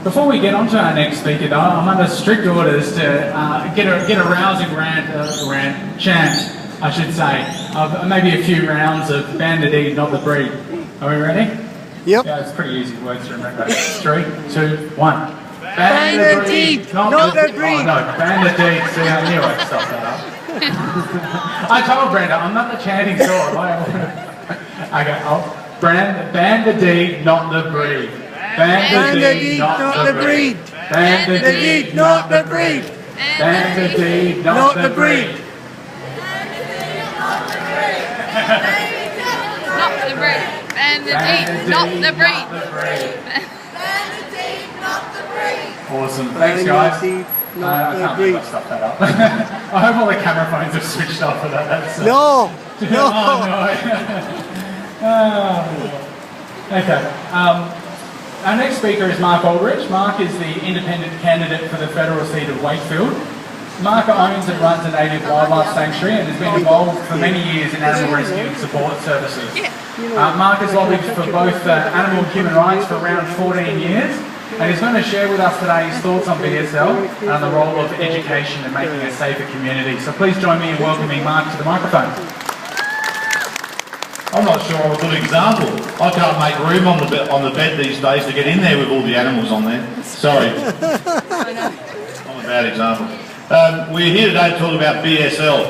Before we get on to our next speaker, though, I'm under strict orders to get a rousing chant, I should say, of maybe a few rounds of Ban the Deed, Not the Breed. Are we ready? Yep. Yeah, it's pretty easy words to remember. 3, 2, 1. Ban the Deed, Not the Breed. Oh no, Ban the Deed. See, I knew I'd stop that up. I told Brenda, I'm not the chanting sort. Okay, ban the deed, not the breed. Ban the deed, not the breed. Ban the deed, not the breed. Ban the deed, not the breed. Not the breed. Ban the deed, not the breed. Ban the deed, not the breed. Awesome. Thanks, guys. I can't believe I stuffed that up. I hope all the camera phones have switched off for that. That's, No! No! Oh, no. Okay. Our next speaker is Mark Aldrich. Mark is the independent candidate for the federal seat of Wakefield. Mark owns and runs a native wildlife sanctuary and has been involved for many years in animal rescue and support services. Mark has lobbied for both animal and human rights for around 14 years, and he's going to share with us today his thoughts on BSL and the role of education in making a safer community. So please join me in welcoming Mark to the microphone. I'm not sure I'm a good example. I can't make room on the bed these days to get in there with all the animals on there. Sorry. I'm a bad example. We're here today to talk about BSL.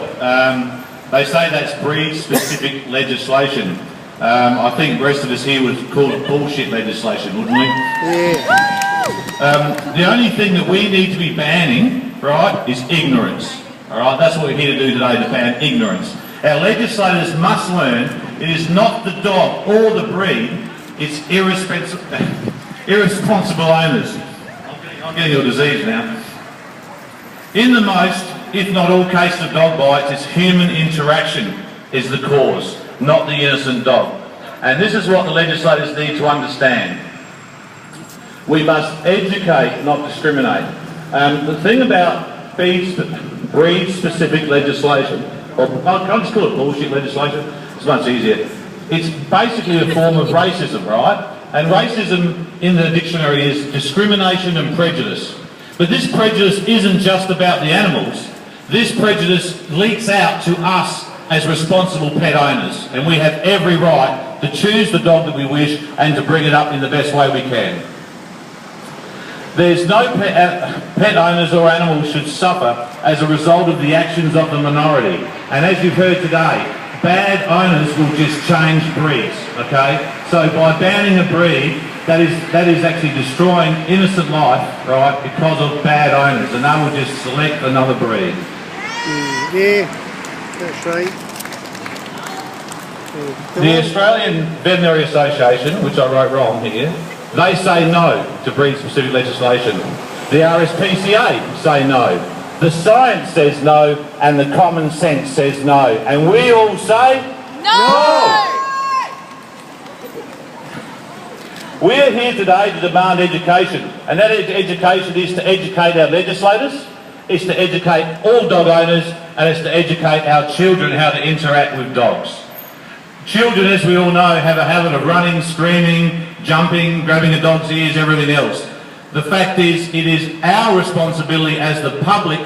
They say that's breed-specific legislation. I think the rest of us here would call it bullshit legislation, wouldn't we? Yeah. The only thing that we need to be banning, right, is ignorance. All right, that's what we're here to do today, to ban ignorance. Our legislators must learn it is not the dog or the breed, it's irresponsible owners. I'm getting a disease now. In the most, if not all cases of dog bites, it's human interaction is the cause, not the innocent dog. And this is what the legislators need to understand. We must educate, not discriminate. The thing about breed-specific legislation, or I'll just call it bullshit legislation, it's much easier. It's basically a form of racism, right? And racism in the dictionary is discrimination and prejudice. But this prejudice isn't just about the animals. This prejudice leaks out to us as responsible pet owners, and we have every right to choose the dog that we wish and to bring it up in the best way we can. There's no pet owners or animals should suffer as a result of the actions of the minority. And as you've heard today, bad owners will just change breeds, okay? So by banning a breed, that is actually destroying innocent life, right, because of bad owners, and they will just select another breed. Yeah, that's right. The Australian Veterinary Association, which I wrote wrong here, they say no to breed-specific legislation. The RSPCA say no. The science says no, and the common sense says no. And we all say no! We're here today to demand education, and that education is to educate our legislators, it's to educate all dog owners, and it's to educate our children how to interact with dogs. Children, as we all know, have a habit of running, screaming, jumping, grabbing a dog's ears, everything else. The fact is, it is our responsibility as the public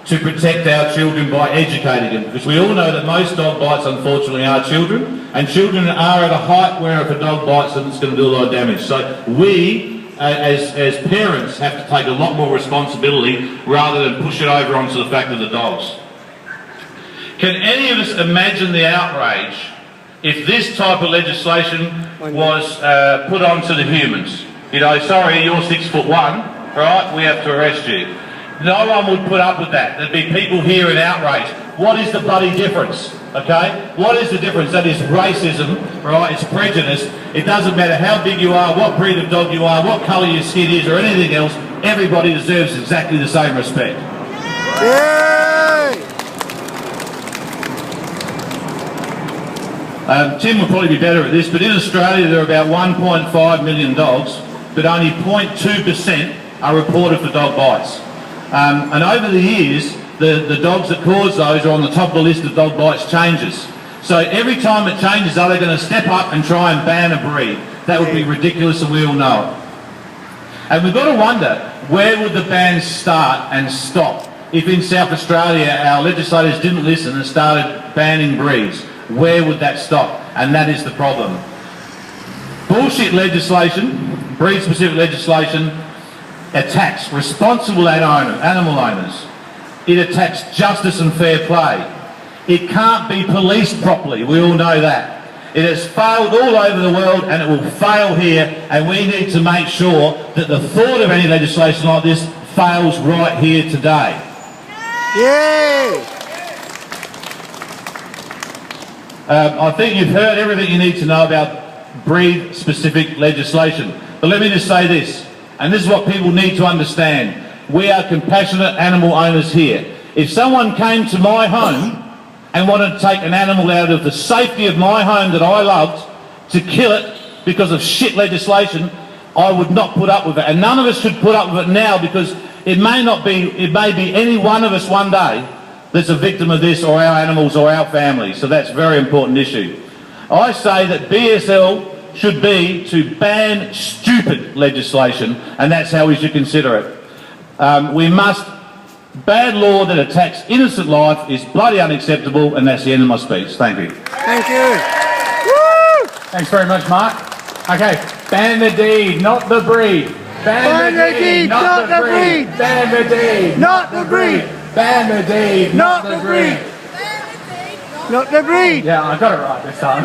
to protect our children by educating them, because we all know that most dog bites, unfortunately, are children, and children are at a height where if a dog bites them, it's going to do a lot of damage. So we, as parents, have to take a lot more responsibility rather than push it over onto the fact of the dogs. Can any of us imagine the outrage if this type of legislation was put onto the humans? You know, sorry, you're 6'1", right? We have to arrest you. No one would put up with that. There'd be people here in outrage. What is the bloody difference? Okay? What is the difference? That is racism, right? It's prejudice. It doesn't matter how big you are, what breed of dog you are, what colour your skin is, or anything else. Everybody deserves exactly the same respect. Yay! Tim will probably be better at this, but in Australia there are about 1.5 million dogs, but only 0.2% are reported for dog bites. And over the years, the dogs that cause those are on the top of the list of dog bites changes. So every time it changes, are they going to step up and try and ban a breed? That would be ridiculous, and we all know it. And we've got to wonder, where would the ban start and stop? If in South Australia our legislators didn't listen and started banning breeds, where would that stop? And that is the problem. Bullshit legislation, breed-specific legislation, attacks responsible animal owners. It attacks justice and fair play. It can't be policed properly, we all know that. It has failed all over the world and it will fail here, and we need to make sure that the thought of any legislation like this fails right here today. Yay! I think you've heard everything you need to know about breed-specific legislation. But let me just say this, and this is what people need to understand. We are compassionate animal owners here. If someone came to my home and wanted to take an animal out of the safety of my home that I loved to kill it because of shit legislation, I would not put up with it. And none of us should put up with it now, because it may be any one of us one day that's a victim of this, or our animals or our families. So that's a very important issue. I say that BSL should be to ban stupid legislation, and that's how we should consider it. Bad law that attacks innocent life is bloody unacceptable, and that's the end of my speech. Thank you. Thank you. Woo! Thanks very much, Mark. Okay, ban the deed, not the breed. Ban the deed, not the breed. Ban the deed, Not the breed. ban the deed, Not the breed. Not the breed. Yeah, I got it right this time.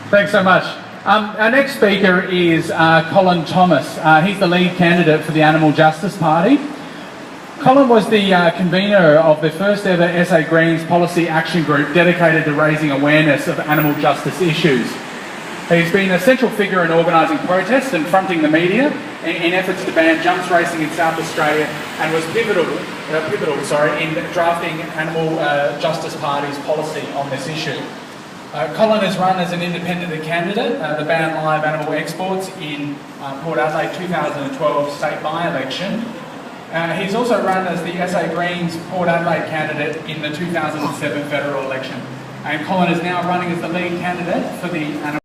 Thanks so much. Our next speaker is Colin Thomas. He's the lead candidate for the Animal Justice Party. Colin was the convener of the first ever SA Greens policy action group dedicated to raising awareness of animal justice issues. He's been a central figure in organising protests and fronting the media in efforts to ban jumps racing in South Australia, and was pivotal in drafting Animal Justice Party's policy on this issue. Colin has run as an independent candidate, the Ban Live Animal Exports in Port Adelaide 2012 state by-election. He's also run as the SA Greens Port Adelaide candidate in the 2007 federal election. And Colin is now running as the lead candidate for the Animal